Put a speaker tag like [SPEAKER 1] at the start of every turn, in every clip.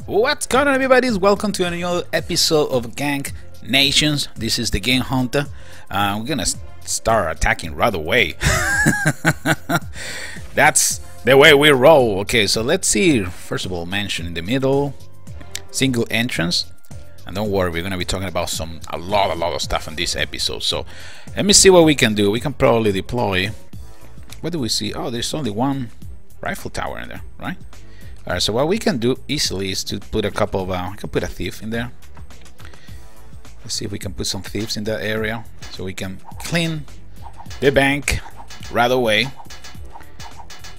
[SPEAKER 1] What's going on, everybody? Welcome to another episode of Gang Nations. This is the TheGameHuntah. We're gonna start attacking right away. That's the way we roll. Okay, so let's see. First of all, mansion in the middle, single entrance, and don't worry, we're gonna be talking about a lot of stuff in this episode. So let me see what we can do. We can probably deploy. What do we see? Oh, there's only one rifle tower in there, right? Alright, so what we can do easily is to put a couple of, I can put a thief in there. Let's see if we can put some thieves in that area so we can clean the bank right away.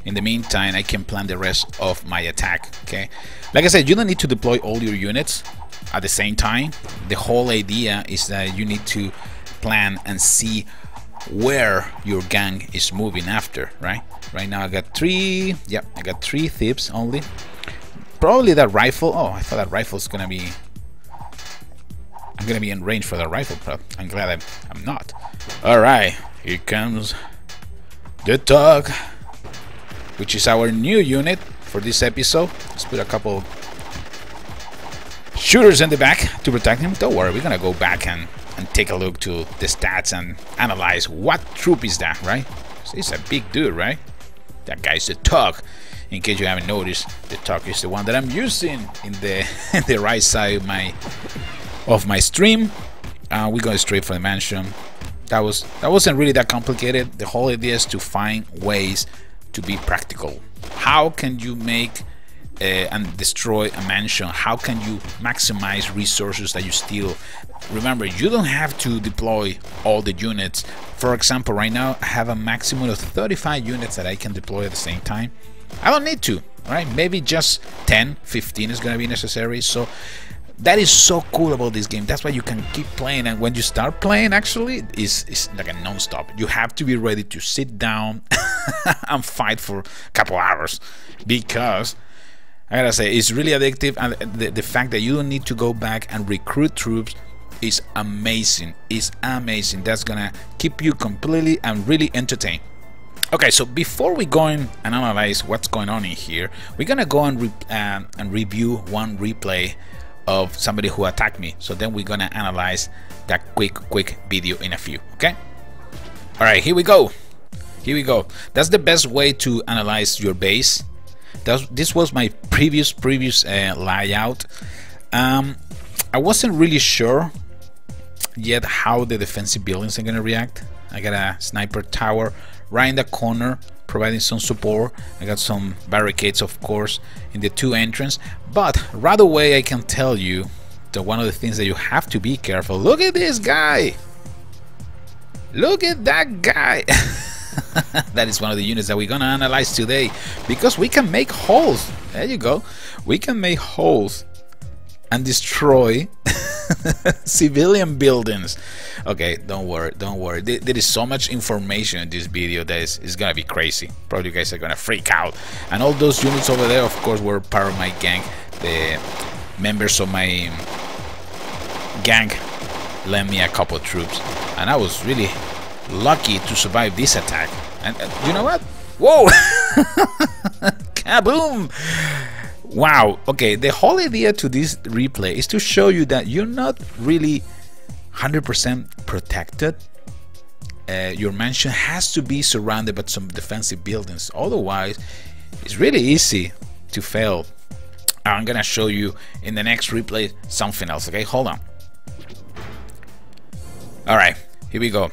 [SPEAKER 1] In the meantime, I can plan the rest of my attack, okay? Like I said, you don't need to deploy all your units at the same time. The whole idea is that you need to plan and see where your gang is moving after, right? Right now I got three thieves only. Probably that rifle. Oh, I thought that rifle's gonna be, I'm gonna be in range for that rifle, but I'm glad I'm not. Alright, here comes the Thug, which is our new unit for this episode. Let's put a couple shooters in the back to protect him. Don't worry, we're gonna go back and take a look to the stats and analyze what troop is that, right? So he's a big dude, right? That guy's the Thug. In case you haven't noticed, the Thug is the one that I'm using in the the right side of my stream. We're going straight for the mansion. That wasn't really that complicated. The whole idea is to find ways to be practical. How can you make and destroy a mansion? How can you maximize resources that you steal? Remember, you don't have to deploy all the units. For example, right now I have a maximum of 35 units that I can deploy at the same time. I don't need to, right? Maybe just 10, 15 is going to be necessary. So that is so cool about this game. That's why you can keep playing, and when you start playing, actually it's like a non-stop. You have to be ready to sit down and fight for a couple hours, because I gotta say, it's really addictive, and the fact that you don't need to go back and recruit troops is amazing. It's amazing. That's gonna keep you completely and really entertained. Okay, so before we go in and analyze what's going on in here, we're gonna go and review one replay of somebody who attacked me. So then we're gonna analyze that quick video in a few. Okay. All right, here we go. Here we go. That's the best way to analyze your base. This was my previous layout. I wasn't really sure yet how the defensive buildings are gonna react. I got a sniper tower right in the corner providing some support. I got some barricades, of course, in the two entrances, but right away I can tell you that one of the things that you have to be careful. Look at this guy. Look at that guy. That is one of the units that we're gonna analyze today, because we can make holes. There you go. We can make holes and destroy civilian buildings. Okay, don't worry. There is so much information in this video that is gonna be crazy. Probably you guys are gonna freak out. And all those units over there, of course, were part of my gang. The members of my gang lent me a couple of troops, and I was really lucky to survive this attack. And you know what? Whoa! Kaboom! Wow. Okay, the whole idea to this replay is to show you that you're not really 100% protected. Your mansion has to be surrounded by some defensive buildings, otherwise it's really easy to fail. I'm gonna show you in the next replay something else. Okay, hold on. All right, here we go.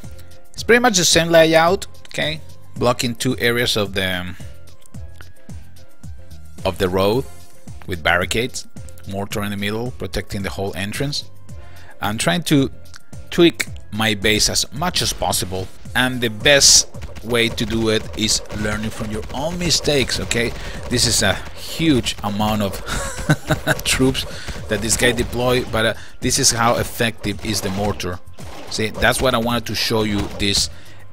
[SPEAKER 1] It's pretty much the same layout, okay? Blocking two areas of the road with barricades, mortar in the middle, protecting the whole entrance. I'm trying to tweak my base as much as possible, and the best way to do it is learning from your own mistakes, okay? This is a huge amount of troops that this guy deployed, but this is how effective is the mortar. See, that's what I wanted to show you this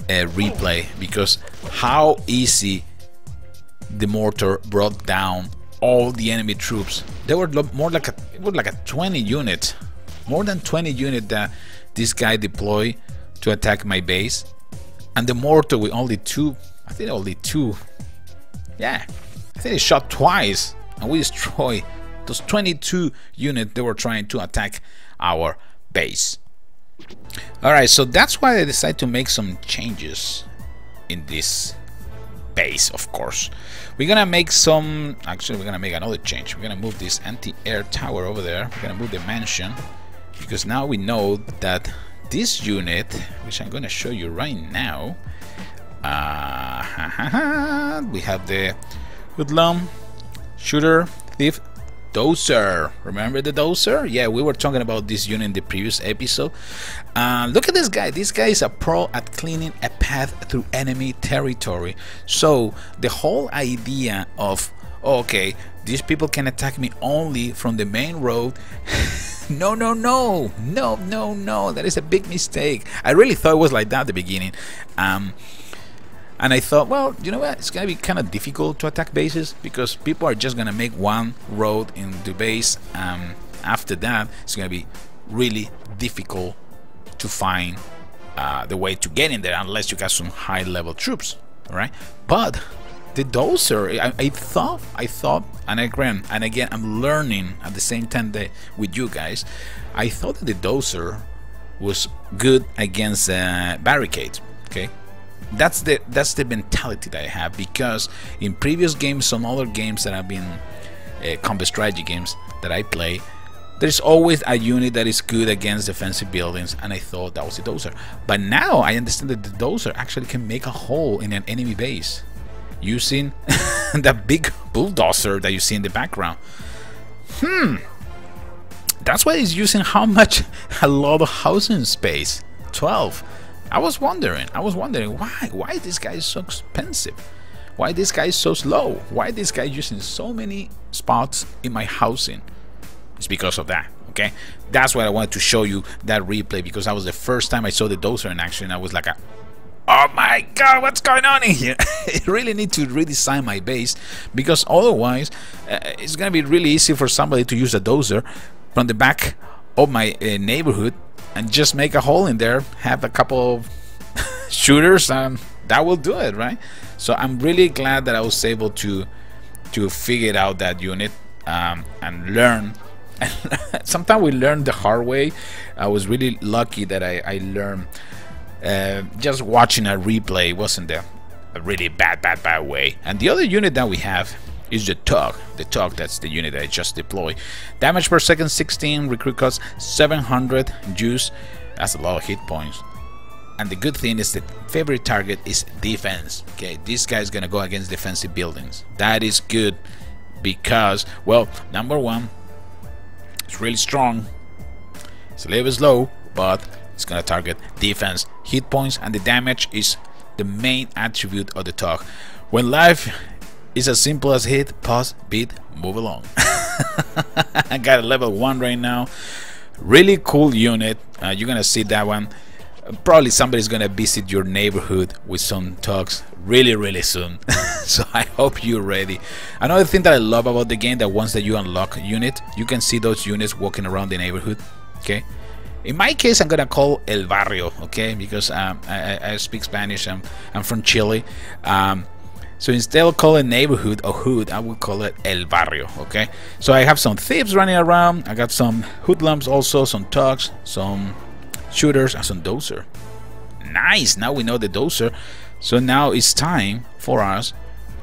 [SPEAKER 1] replay, because how easy the mortar brought down all the enemy troops. They were more like it was like a 20 unit, more than 20 unit that this guy deployed to attack my base, and the mortar with only two. I think only two. Yeah, I think it shot twice, and we destroyed those 22 units that were trying to attack our base. Alright, so that's why I decided to make some changes in this base. Of course, we're gonna make some, actually we're gonna make another change. We're gonna move this anti-air tower over there. We're gonna move the mansion, because now we know that this unit, which I'm gonna show you right now, we have the hoodlum, shooter, thief, Dozer. Remember the Dozer? Yeah, we were talking about this unit in the previous episode. Look at this guy. This guy is a pro at cleaning a path through enemy territory. So the whole idea of, okay, these people can attack me only from the main road. No, that is a big mistake. I really thought it was like that at the beginning. And I thought, well, you know what, it's gonna be kind of difficult to attack bases, because people are just gonna make one road in the base. After that, it's gonna be really difficult to find the way to get in there, unless you got some high level troops, all right? But the Dozer, I thought, and again, I'm learning at the same time that with you guys. I thought that the Dozer was good against barricades. Okay, that's the mentality that I have, because in previous games, some other games that have been combat strategy games that I play, there's always a unit that is good against defensive buildings, and I thought that was the Dozer. But now I understand that the Dozer actually can make a hole in an enemy base using that big bulldozer that you see in the background. That's why he's using how much? A lot of housing space. 12. I was wondering why this guy is so expensive, why this guy is so slow, why this guy is using so many spots in my housing. It's because of that. Okay, that's why I wanted to show you that replay, because that was the first time I saw the Dozer in action. I was like, oh my god, what's going on in here? I really need to redesign my base, because otherwise it's gonna be really easy for somebody to use a Dozer from the back of my neighborhood and just make a hole in there, have a couple of shooters, and that will do it, right? So I'm really glad that I was able to figure out that unit and learn. Sometimes we learn the hard way. I was really lucky that I learned just watching a replay. Wasn't a really bad way. And the other unit that we have is the Tug. The Tug, that's the unit that I just deployed. Damage per second 16, recruit cost 700 juice. That's a lot of hit points. And the good thing is the favorite target is defense. Okay, this guy's gonna go against defensive buildings. That is good, because, well, number one, it's really strong. It's a little bit slow, but it's gonna target defense, hit points, and the damage is the main attribute of the Tug. When life is as simple as hit, pause, beat, move along. I got a level 1 right now. Really cool unit. You're gonna see that one. Probably somebody's gonna visit your neighborhood with some Tugs really soon. So I hope you're ready. Another thing that I love about the game, that once that you unlock a unit, you can see those units walking around the neighborhood. Okay, in my case, I'm gonna call El Barrio, okay, because I speak Spanish. I'm from Chile. So instead of calling neighborhood or hood, I will call it El Barrio, okay? So I have some thieves running around. I got some hoodlums also, some Tugs, some shooters, and some Dozer. Nice, now we know the Dozer. So now it's time for us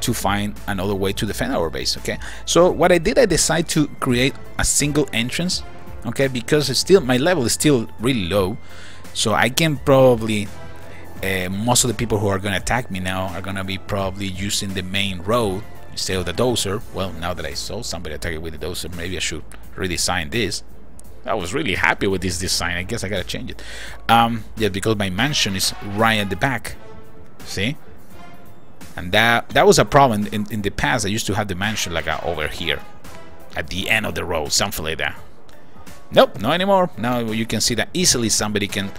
[SPEAKER 1] to find another way to defend our base, okay? So what I did, I decided to create a single entrance, okay? Because it's still, my level is still really low. So I can probably... most of the people who are going to attack me now are going to be probably using the main road instead of the Dozer. Well, now that I saw somebody attacking with the Dozer, maybe I should redesign this. I was really happy with this design. I guess I gotta change it. Yeah, because my mansion is right at the back. See? And that was a problem in the past. I used to have the mansion like over here at the end of the road, something like that. Nope, not anymore. Now you can see that easily somebody can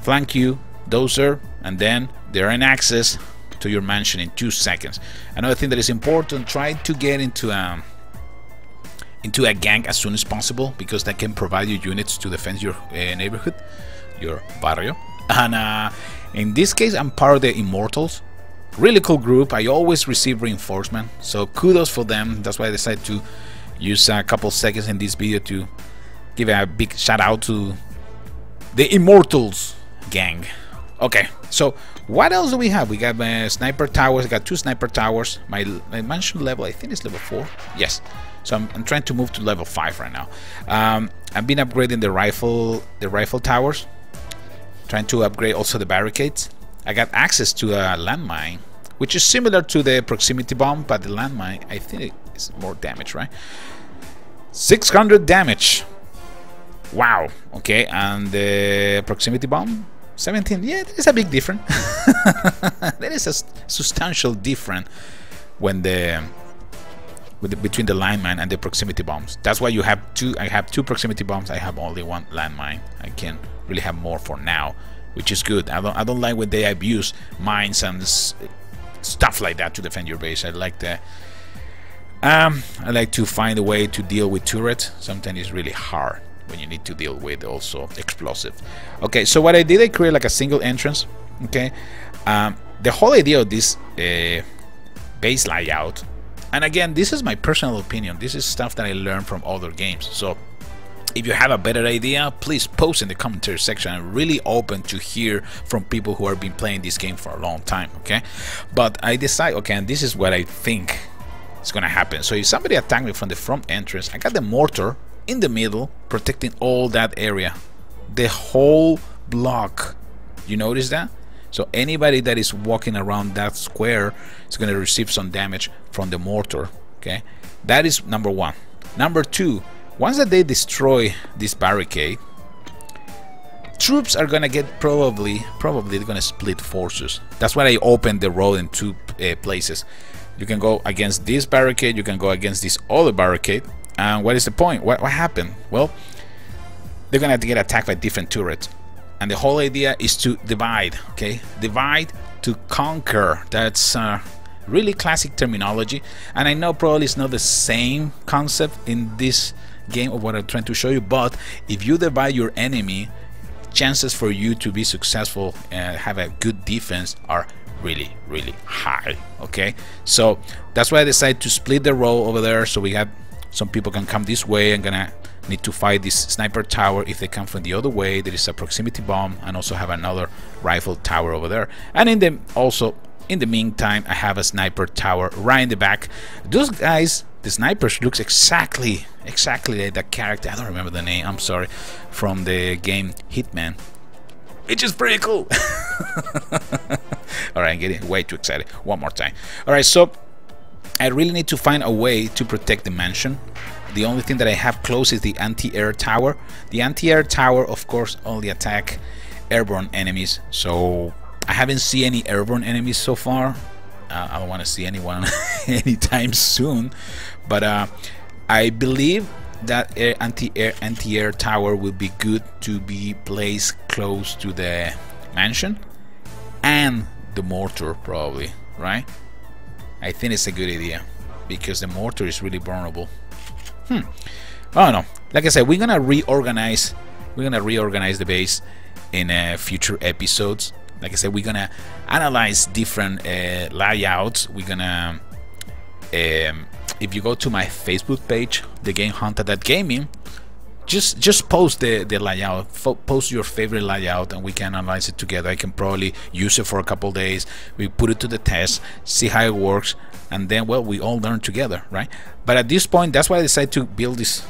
[SPEAKER 1] flank you, Dozer, and then they're in access to your mansion in 2 seconds. Another thing that is important, try to get into a gang as soon as possible, because that can provide you units to defend your neighborhood, your barrio. And in this case, I'm part of the Immortals. Really cool group. I always receive reinforcement, so kudos for them. That's why I decided to use a couple seconds in this video to give a big shout out to the Immortals gang. Okay, so what else do we have? We got sniper towers. I got 2 sniper towers. My mansion level, I think, is level 4. Yes. So I'm trying to move to level 5 right now. I've been upgrading the rifle towers. Trying to upgrade also the barricades. I got access to a landmine, which is similar to the proximity bomb, but the landmine, I think it is more damage, right? 600 damage. Wow. Okay, and the proximity bomb, 17. Yeah, there is a big difference. There is a substantial difference when between the landmine and the proximity bombs. That's why you have 2. I have 2 proximity bombs. I have only 1 landmine. I can really have more for now, which is good. I don't like when they abuse mines and stuff like that to defend your base. I like to find a way to deal with turrets. Sometimes it's really hard when you need to deal with also explosive. Okay, so what I did, I created like a single entrance. Okay, the whole idea of this base layout, and again, this is my personal opinion. This is stuff that I learned from other games. So if you have a better idea, please post in the commentary section. I'm really open to hear from people who have been playing this game for a long time. Okay, but I decide, okay, and this is what I think is gonna happen. So if somebody attacked me from the front entrance, I got the mortar in the middle protecting all that area, the whole block. You notice that? So anybody that is walking around that square is going to receive some damage from the mortar. Okay, that is number 1. Number 2, once that they destroy this barricade, troops are going to get probably they're going to split forces. That's why I opened the road in 2 places. You can go against this barricade, you can go against this other barricade. And what is the point? What happened? Well, they're gonna have to get attacked by different turrets, and the whole idea is to divide. Okay, divide to conquer. That's really classic terminology, and I know probably it's not the same concept in this game of what I'm trying to show you, but if you divide your enemy, chances for you to be successful and have a good defense are really high. Okay, so that's why I decided to split the row over there, so we have some people can come this way. I'm gonna need to fight this sniper tower. If they come from the other way, there is a proximity bomb, and also have another rifle tower over there. And in the meantime, I have a sniper tower right in the back. Those guys, the snipers, looks exactly like that character. I don't remember the name, I'm sorry, from the game Hitman, which is pretty cool. All right, I'm getting way too excited. One more time. All right, so I really need to find a way to protect the mansion. The only thing that I have close is the anti-air tower. The anti-air tower, of course, only attack airborne enemies. So I haven't seen any airborne enemies so far. I don't want to see anyone anytime soon. But I believe that anti-air tower will be good to be placed close to the mansion and the mortar, probably, right? I think it's a good idea because the mortar is really vulnerable. I don't know. Like I said, we're gonna reorganize the base in future episodes. Like I said, we're gonna analyze different layouts. We're gonna if you go to my Facebook page, TheGameHuntah.gaming, just post the layout, post your favorite layout, and we can analyze it together. I can probably use it for a couple days. We put it to the test, see how it works, and then, well, we all learn together, right? But at this point, that's why I decided to build this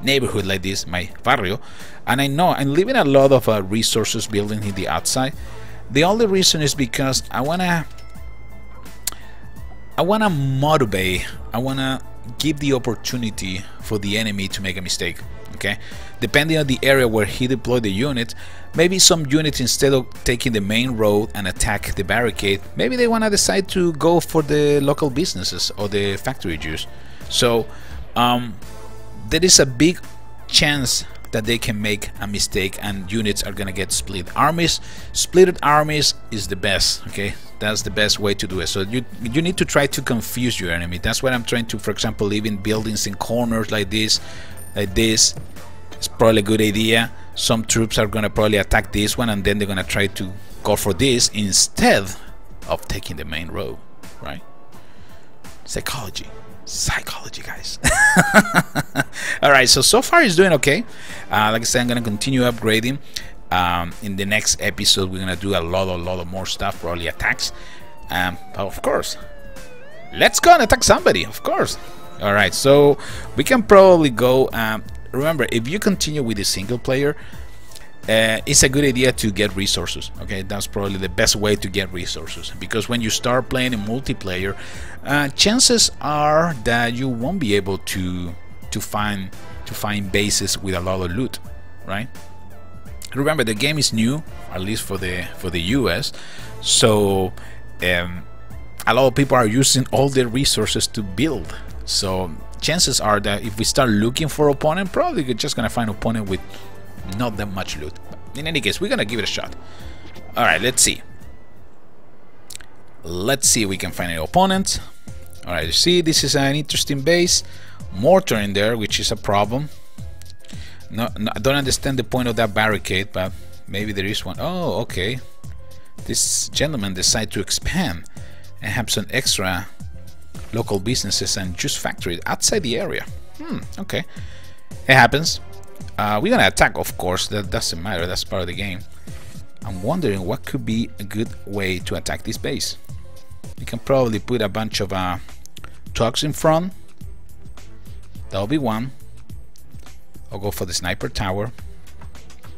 [SPEAKER 1] neighborhood like this, my barrio. And I know I'm leaving a lot of resources building in the outside. The only reason is because I wanna motivate, I wanna give the opportunity for the enemy to make a mistake. Okay, depending on the area where he deployed the unit, maybe some units, instead of taking the main road and attack the barricade, maybe they want to decide to go for the local businesses or the factory use. So there is a big chance that they can make a mistake and units are gonna get split. Splitted armies is the best. Okay, that's the best way to do it. So you need to try to confuse your enemy. That's what I'm trying to, for example, leaving buildings in corners like this. It's probably a good idea. Some troops are gonna probably attack this one, and then they're gonna try to go for this instead of taking the main road, right? Psychology. Psychology, guys. All right, so far he's doing okay. Like I said, I'm gonna continue upgrading. In the next episode, we're gonna do a lot of more stuff, probably attacks. But of course, let's go and attack somebody, of course. All right, so we can probably go. Remember, if you continue with the single player, it's a good idea to get resources. Okay, that's probably the best way to get resources, because when you start playing in multiplayer, chances are that you won't be able to find bases with a lot of loot, right? Remember, the game is new, at least for the US, so a lot of people are using all their resources to build. So chances are that if we start looking for opponent, probably we're just gonna find opponent with not that much loot. In any case, we're gonna give it a shot. All right, let's see. Let's see if we can find an opponent. All right, you see, this is an interesting base. Mortar in there, which is a problem. No, I don't understand the point of that barricade, but maybe there is one. Oh, okay. This gentleman decided to expand and have some extra local businesses and juice factories outside the area. Okay, it happens. We're gonna attack, of course. That doesn't matter, that's part of the game. I'm wondering what could be a good way to attack this base. We can probably put a bunch of trucks in front. That'll be one. I'll go for the sniper tower.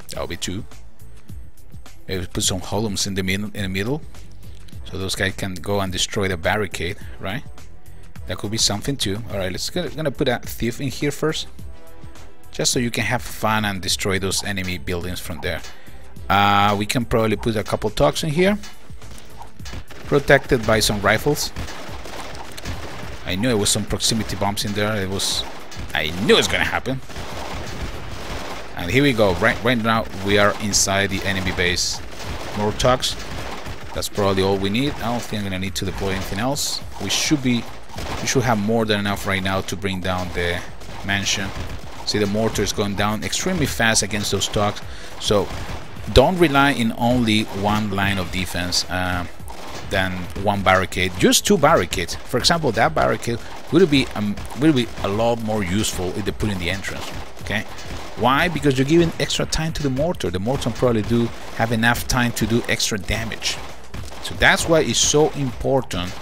[SPEAKER 1] That'll be two. Maybe put some columns in the middle, so those guys can go and destroy the barricade, right? That could be something too. All right, gonna put a thief in here first, just so you can have fun and destroy those enemy buildings from there. We can probably put a couple trucks in here, protected by some rifles. I knew it was some proximity bombs in there. I knew it was gonna happen. And here we go. Right now we are inside the enemy base. More trucks. That's probably all we need. I don't think I'm gonna need to deploy anything else. We should have more than enough right now to bring down the mansion. See, the mortar is going down extremely fast against those trucks. So don't rely in only one line of defense than one barricade. Use two barricades. For example, that barricade would be a lot more useful if they put in the entrance. Okay. Why? Because you're giving extra time to the mortar. The mortar probably have enough time to do extra damage. So that's why it's so important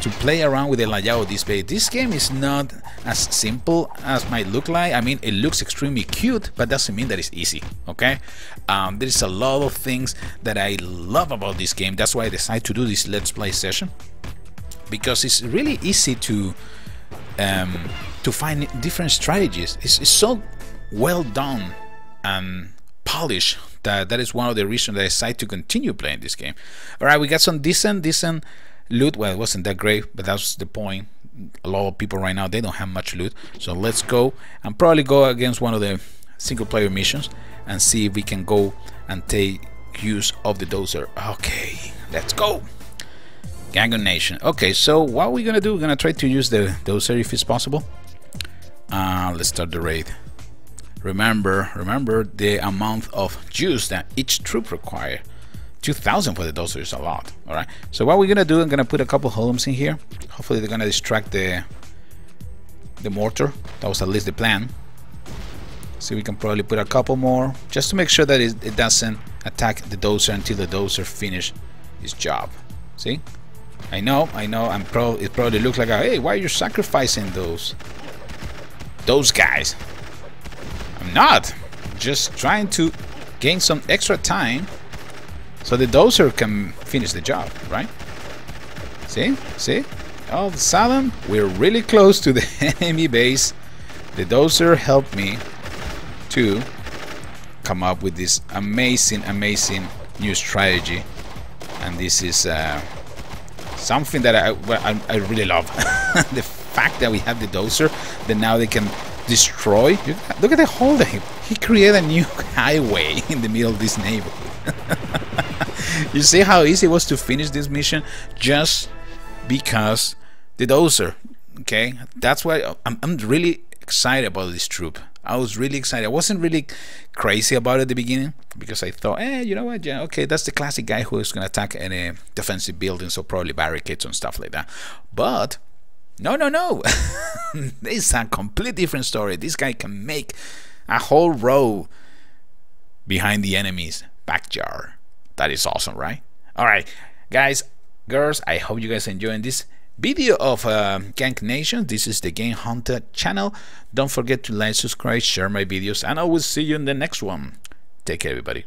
[SPEAKER 1] to play around with the layout of this base. This game is not as simple as might look like. I mean, it looks extremely cute, but doesn't mean that it's easy. Okay, there's a lot of things that I love about this game. That's why I decided to do this Let's Play session, because it's really easy to find different strategies. It's so well done and polished that is one of the reasons that I decided to continue playing this game. All right, we got some decent loot. Well, it wasn't that great, but that's the point. A lot of people right now, they don't have much loot. So let's go and probably go against one of the single player missions and see if we can go and take use of the Dozer. Okay, let's go. Gang of Nation. Okay, so what we're gonna do, we're gonna try to use the Dozer if it's possible. Let's start the raid. Remember the amount of juice that each troop requires. 2,000 for the Dozer is a lot. All right, so what we're gonna do, I'm gonna put a couple homes in here. Hopefully they're gonna distract the mortar. That was at least the plan. So we can probably put a couple more just to make sure that it doesn't attack the Dozer until the Dozer finish his job. See, I know it probably looks like, hey, why are you sacrificing those guys? I'm not, just trying to gain some extra time so the Dozer can finish the job, right? See? All of a sudden, we're really close to the enemy base. The Dozer helped me to come up with this amazing new strategy, and this is something that I really love. The fact that we have the Dozer, that now they can destroy. Look at the hole there. He created a new highway in the middle of this neighborhood. You see how easy it was to finish this mission just because the Dozer. Okay, that's why I'm really excited about this troop. I was really excited. I wasn't really crazy about it at the beginning because I thought, you know what, yeah, okay, that's the classic guy who is going to attack any defensive building, so probably barricades and stuff like that. But No, no, no. This is a completely different story. This guy can make a whole row behind the enemy's backyard. That is awesome, right? Alright, guys, girls, I hope you guys enjoying this video of Gank Nation. This is the TheGameHuntah channel. Don't forget to like, subscribe, share my videos, and I will see you in the next one. Take care, everybody.